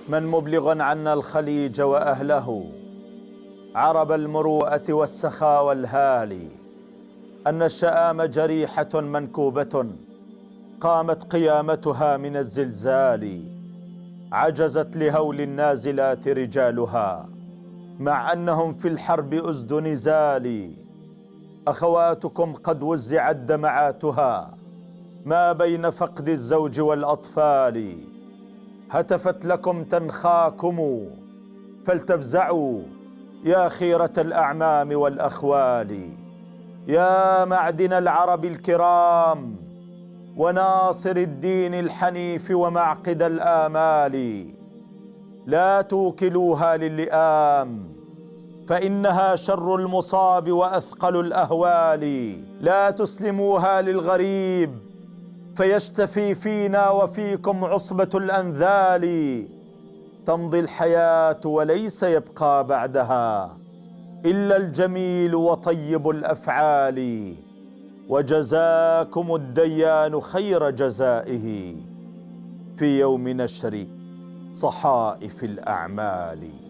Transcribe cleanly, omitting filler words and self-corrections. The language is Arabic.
من مبلغ عنا الخليج وأهله عرب المروءة والسخاء والهالي، أن الشآم جريحة منكوبة قامت قيامتها من الزلزال، عجزت لهول النازلات رجالها مع أنهم في الحرب أسد نزال. أخواتكم قد وزعت دمعاتها ما بين فقد الزوج والأطفال، هتفت لكم تنخاكم فلتفزعوا يا خيرة الأعمام والأخوال. يا معدن العرب الكرام وناصر الدين الحنيف ومعقد الآمال، لا توكلوها للئام فإنها شر المصاب وأثقل الأهوال، لا تسلموها للغريب فيشتفي فينا وفيكم عصبة الأنذال. تمضي الحياة وليس يبقى بعدها إلا الجميل وطيب الأفعال، وجزاكم الديان خير جزائه في يوم نشر صحائف الأعمال.